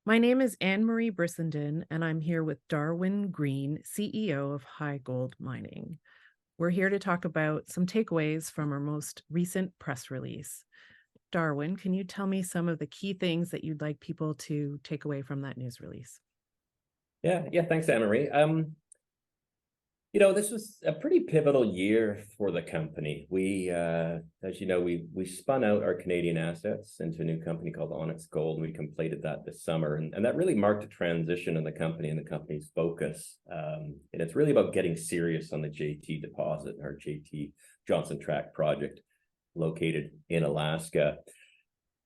My name is Anne Marie Brissenden, and I'm here with Darwin Green, CEO of HighGold Mining. We're here to talk about some takeaways from our most recent press release. Darwin, can you tell me some of the key things that you'd like people to take away from that news release? Yeah, thanks, Anne-Marie. This was a pretty pivotal year for the company. As you know, we spun out our Canadian assets into a new company called Onyx Gold, and we completed that this summer. And that really marked a transition in the company and the company's focus. And it's really about getting serious on the JT deposit, our JT Johnson Tract project located in Alaska.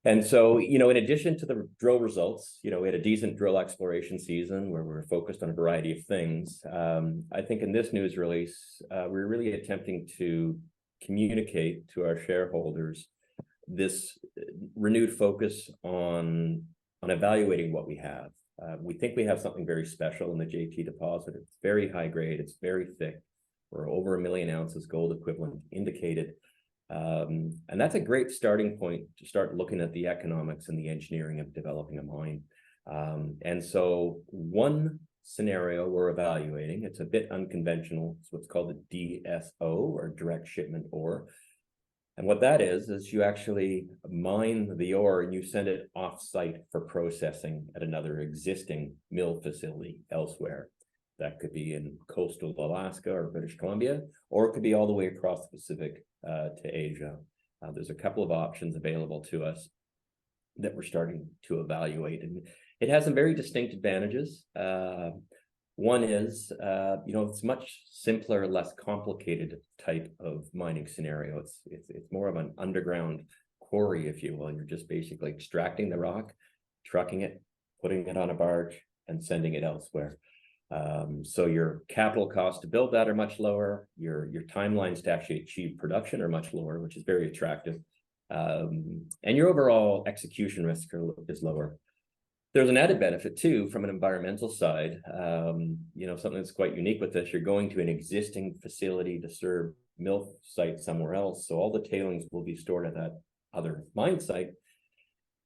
And so, in addition to the drill results, we had a decent drill exploration season where we were focused on a variety of things. I think in this news release, we're really attempting to communicate to our shareholders this renewed focus on evaluating what we have. We think we have something very special in the JT deposit. It's very high grade. It's very thick. We're over 1 million ounces gold equivalent indicated. And that's a great starting point to start looking at the economics and the engineering of developing a mine. And so one scenario we're evaluating, it's a bit unconventional. It's what's called a DSO, or direct shipment ore. And what that is you actually mine the ore and you send it off-site for processing at another existing mill facility elsewhere. That could be in coastal Alaska or British Columbia, or it could be all the way across the Pacific to Asia. There's a couple of options available to us that we're starting to evaluate, and it has some very distinct advantages. One is, it's much simpler, less complicated type of mining scenario. It's more of an underground quarry, if you will. You're just basically extracting the rock, trucking it, putting it on a barge, and sending it elsewhere. So your capital costs to build that are much lower. Your timelines to actually achieve production are much lower, which is very attractive. And your overall execution risk is lower. There's an added benefit too from an environmental side. Something that's quite unique with this, you're going to an existing facility to serve mill site somewhere else. So all the tailings will be stored at that other mine site.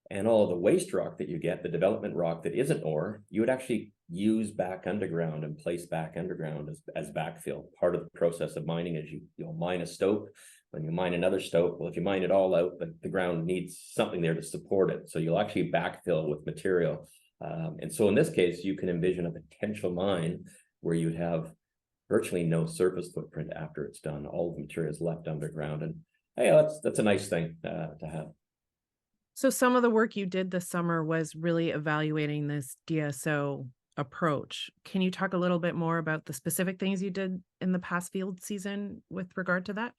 And all of the waste rock that you get, the development rock that isn't ore, you would actually use back underground and place back underground as backfill. Part of the process of mining is you'll mine a stope, when you mine another stope. Well, if you mine it all out, the ground needs something there to support it. So you'll actually backfill with material. And so in this case, you can envision a potential mine where you'd have virtually no surface footprint after it's done. All the material is left underground. And hey, that's a nice thing to have. So some of the work you did this summer was really evaluating this DSO approach. Can you talk a little bit more about the specific things you did in the past field season with regard to that?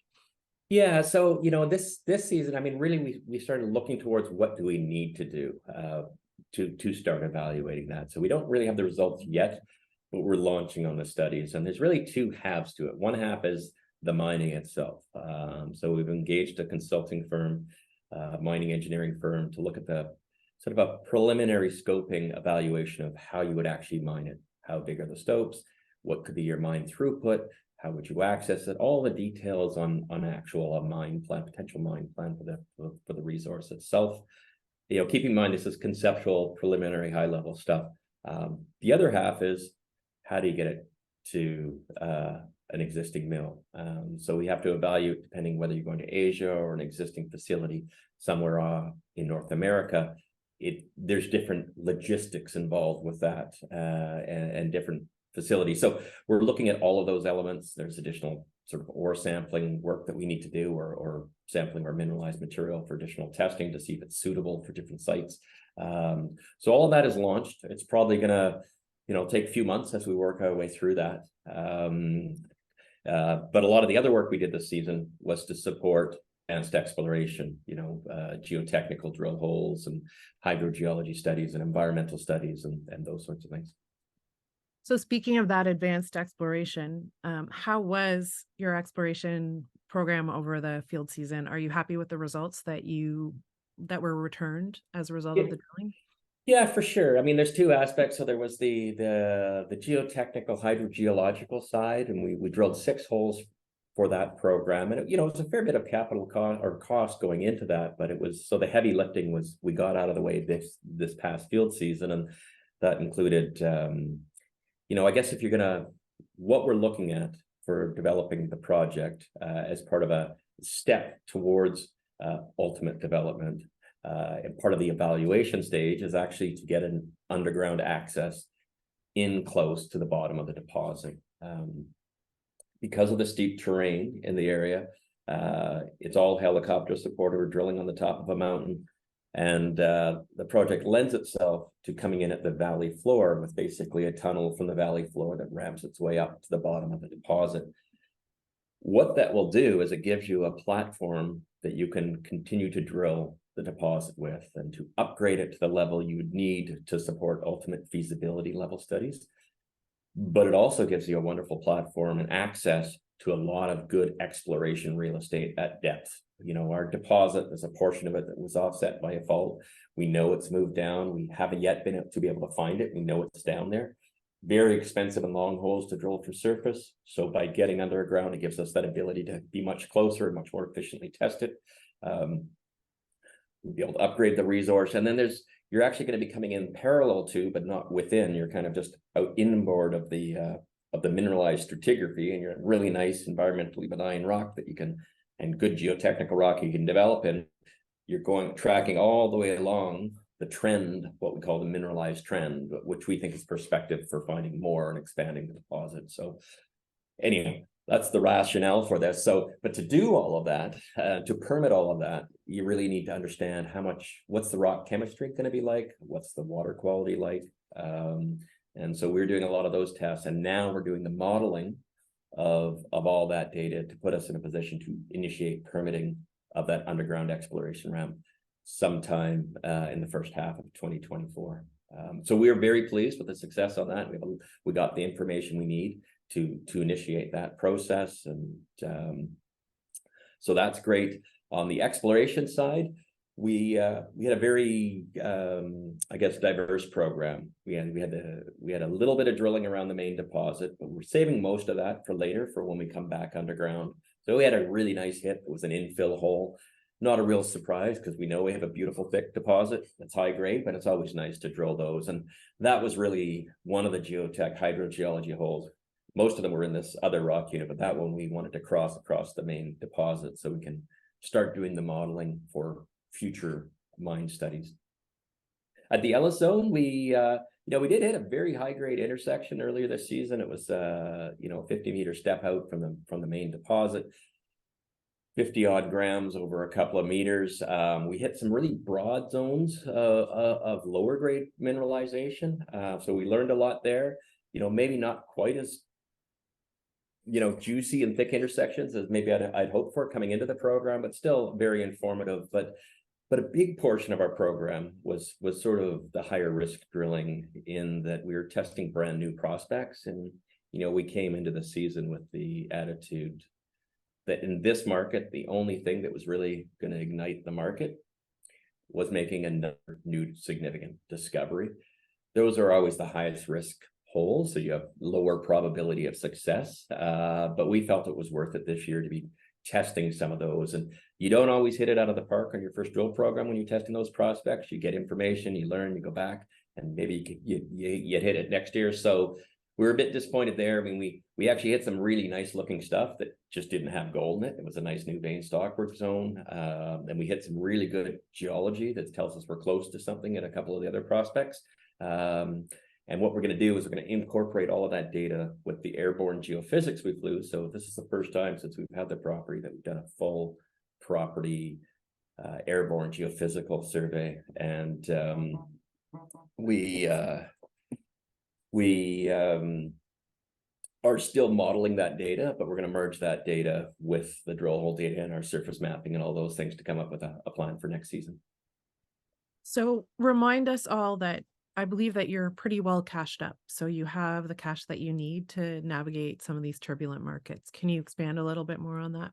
Yeah, so this season, I mean, really, we started looking towards what do we need to do to start evaluating that. So we don't really have the results yet, but we're launching on the studies, and there's really two halves to it. One half is the mining itself. So we've engaged a consulting firm, mining engineering firm, to look at the sort of a preliminary scoping evaluation of how you would actually mine it. How big are the stopes? What could be your mine throughput? How would you access it? All the details on actual mine plan, potential mine plan for the resource itself. Keep in mind, this is conceptual, preliminary, high level stuff. The other half is, how do you get it to an existing mill? So we have to evaluate, depending whether you're going to Asia or an existing facility somewhere in North America. There's different logistics involved with that, and different facilities. So we're looking at all of those elements. There's additional sort of ore sampling work that we need to do, or sampling our mineralized material for additional testing to see if it's suitable for different sites. So all of that is launched. It's probably gonna take a few months as we work our way through that. But a lot of the other work we did this season was to support advanced exploration, geotechnical drill holes and hydrogeology studies and environmental studies and those sorts of things. So speaking of that advanced exploration, how was your exploration program over the field season? Are you happy with the results that were returned as a result of the drilling? Yeah, for sure. I mean, there's two aspects. So there was the geotechnical hydrogeological side, and we drilled 6 holes for that program. And, it was a fair bit of capital cost going into that, but it was, so the heavy lifting was, we got out of the way this past field season. And that included, I guess if you're what we're looking at for developing the project as part of a step towards ultimate development, and part of the evaluation stage is actually to get an underground access in close to the bottom of the deposit. Because of the steep terrain in the area, it's all helicopter supported. We're drilling on the top of a mountain, and the project lends itself to coming in at the valley floor with basically a tunnel from the valley floor that ramps its way up to the bottom of the deposit. What that will do is it gives you a platform that you can continue to drill the deposit with and to upgrade it to the level you would need to support ultimate feasibility level studies. But it also gives you a wonderful platform and access to a lot of good exploration real estate at depth. Our deposit, there's a portion of it that was offset by a fault. We know it's moved down. We haven't yet been able to find it. We know it's down there. Very expensive and long holes to drill through surface. So by getting underground, it gives us that ability to be much closer and much more efficiently test it. We'll be able to upgrade the resource. And then you're actually going to be coming in parallel to, but not within. You're kind of just out inboard of the mineralized stratigraphy, and you're a really nice environmentally benign rock that you can, and good geotechnical rock you can develop. And you're tracking all the way along the trend, what we call the mineralized trend, which we think is perspective for finding more and expanding the deposit. So anyway, that's the rationale for this. But to do all of that, to permit all of that, you really need to understand what's the rock chemistry going to be like? What's the water quality like? And so we're doing a lot of those tests, and now we're doing the modeling of all that data to put us in a position to initiate permitting of that underground exploration ramp sometime in the first half of 2024. So we are very pleased with the success on that. We got the information we need to initiate that process, and so that's great. On the exploration side, we had a very diverse program. We had a little bit of drilling around the main deposit, but we're saving most of that for later, for when we come back underground. So we had a really nice hit. It was an infill hole. Not a real surprise, because we know we have a beautiful thick deposit that's high grade, but it's always nice to drill those. And that was really one of the geotech hydrogeology holes. Most of them were in this other rock unit, but that one we wanted to cross across the main deposit so we can start doing the modeling for future mine studies. At the Ellis Zone, we did hit a very high grade intersection earlier this season. It was 50-meter step out from the main deposit. 50 odd grams over a couple of meters. We hit some really broad zones of lower grade mineralization. So we learned a lot there. Maybe not quite as juicy and thick intersections as maybe I'd hoped for coming into the program, but still very informative. But a big portion of our program was sort of the higher risk drilling, in that we were testing brand new prospects. And we came into the season with the attitude that in this market, the only thing that was really going to ignite the market was making another new significant discovery. Those are always the highest risk holes, so you have lower probability of success. But we felt it was worth it this year to be testing some of those. And you don't always hit it out of the park on your first drill program when you're testing those prospects. You get information, you learn, you go back, and maybe you hit it next year. So we were a bit disappointed there. I mean, we actually hit some really nice looking stuff that just didn't have gold in it. It was a nice new vein stockwork zone. And we hit some really good geology that tells us we're close to something in a couple of the other prospects. And what we're going to do is we're going to incorporate all of that data with the airborne geophysics we flew. So this is the first time since we've had the property that we've done a full property airborne geophysical survey. And we are still modeling that data, but we're going to merge that data with the drill hole data and our surface mapping and all those things to come up with a plan for next season. So remind us all that I believe that you're pretty well cashed up. So you have the cash that you need to navigate some of these turbulent markets. Can you expand a little bit more on that?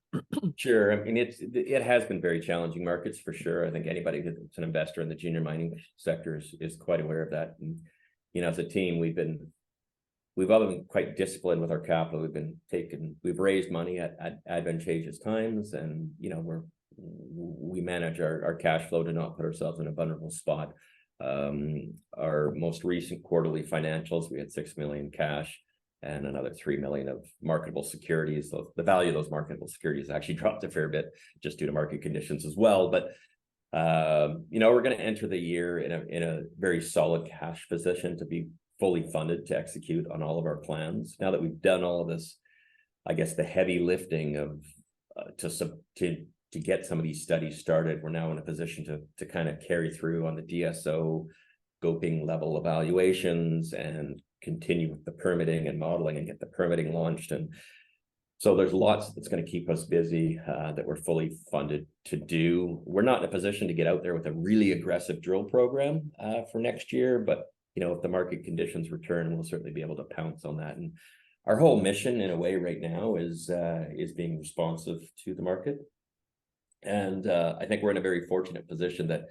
Sure. I mean, it has been very challenging markets for sure. I think anybody that's an investor in the junior mining sector is quite aware of that. And, as a team, we've been we've all been quite disciplined with our capital. We've raised money at advantageous times, and we manage our cash flow to not put ourselves in a vulnerable spot. Our most recent quarterly financials, we had 6 million cash and another 3 million of marketable securities. So the value of those marketable securities actually dropped a fair bit just due to market conditions as well. But we're going to enter the year in a very solid cash position to be fully funded to execute on all of our plans. Now that we've done all of this, I guess the heavy lifting of to get some of these studies started, we're now in a position to kind of carry through on the DSO scoping level evaluations and continue with the permitting and modeling and get the permitting launched. And so there's lots that's going to keep us busy that we're fully funded to do. We're not in a position to get out there with a really aggressive drill program for next year, but if the market conditions return, we'll certainly be able to pounce on that. And our whole mission in a way right now is being responsive to the market. And I think we're in a very fortunate position that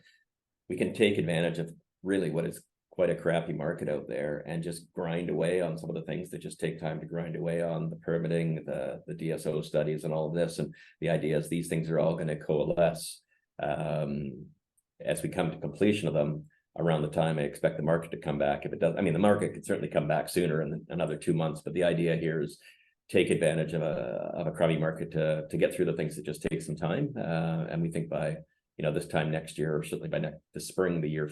we can take advantage of really what is quite a crappy market out there and just grind away on some of the things that just take time to grind away on: the permitting, the DSO studies, and all of this. And the idea is these things are all going to coalesce as we come to completion of them around the time I expect the market to come back. If it does, I mean, the market could certainly come back sooner in another 2 months, but the idea here is take advantage of a crummy market to get through the things that just take some time. And we think by this time next year, or certainly by the spring of the year,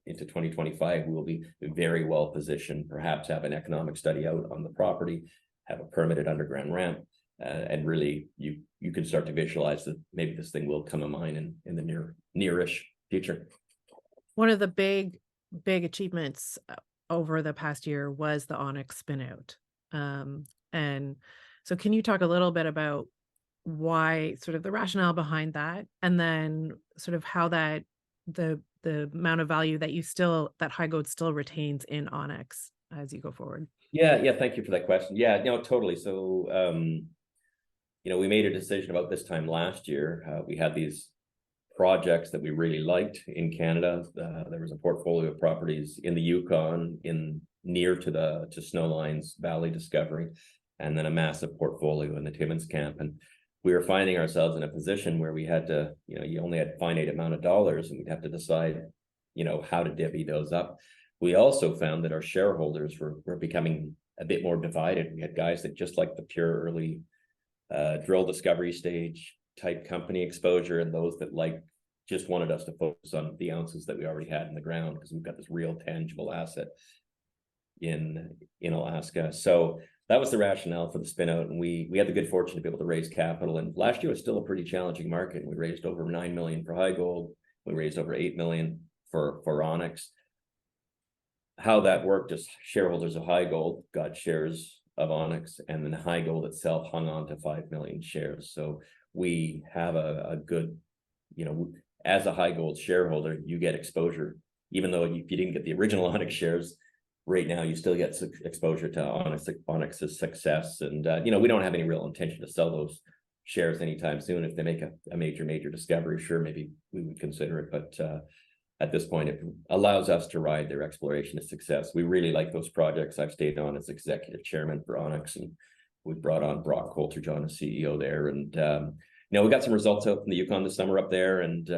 into 2025, we will be very well positioned, perhaps have an economic study out on the property, have a permitted underground ramp, and really you can start to visualize that maybe this thing will come online in the nearish future. One of the big achievements over the past year was the Onyx spin-out. And so can you talk a little bit about why, sort of the rationale behind that, and then sort of how that the amount of value that that HighGold still retains in Onyx as you go forward? Yeah, thank you for that question. Yeah, no, totally. So we made a decision about this time last year. We had these projects that we really liked in Canada. There was a portfolio of properties in the Yukon, near to Snowline's Valley discovery, and then a massive portfolio in the Timmins camp. And we were finding ourselves in a position where we had to, you only had a finite amount of dollars, and we'd have to decide, how to divvy those up. We also found that our shareholders were becoming a bit more divided. We had guys that just like the pure early drill discovery stage type company exposure, and those that just wanted us to focus on the ounces that we already had in the ground, because we've got this real tangible asset in Alaska. So that was the rationale for the spin out, and we had the good fortune to be able to raise capital. And last year was still a pretty challenging market. We raised over 9 million for HighGold. We raised over 8 million for Onyx. How that worked is shareholders of HighGold got shares of Onyx, and then HighGold itself hung on to 5 million shares. So we have a good, as a HighGold shareholder, you get exposure, even though if you didn't get the original Onyx shares. Right now, you still get exposure to Onyx's success, and we don't have any real intention to sell those shares anytime soon. If they make a major discovery, sure, maybe we would consider it, but at this point, it allows us to ride their exploration of success. We really like those projects. I've stayed on as executive chairman for Onyx, and we brought on Brock Coulter-John as CEO there, and we got some results out from the Yukon this summer up there, and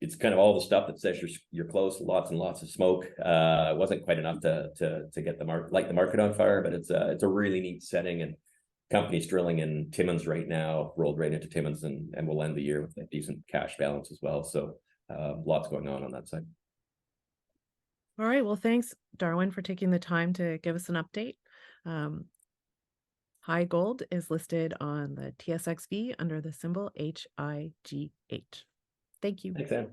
it's kind of all the stuff that says you're close, lots and lots of smoke. It wasn't quite enough to get light the market on fire, but it's a really neat setting, and companies drilling in Timmins right now, rolled right into Timmins, and we'll end the year with a decent cash balance as well. So lots going on that side. All right. Well, thanks, Darwin, for taking the time to give us an update. HighGold is listed on the TSXV under the symbol HIGH. Thank you. Thanks, Anne.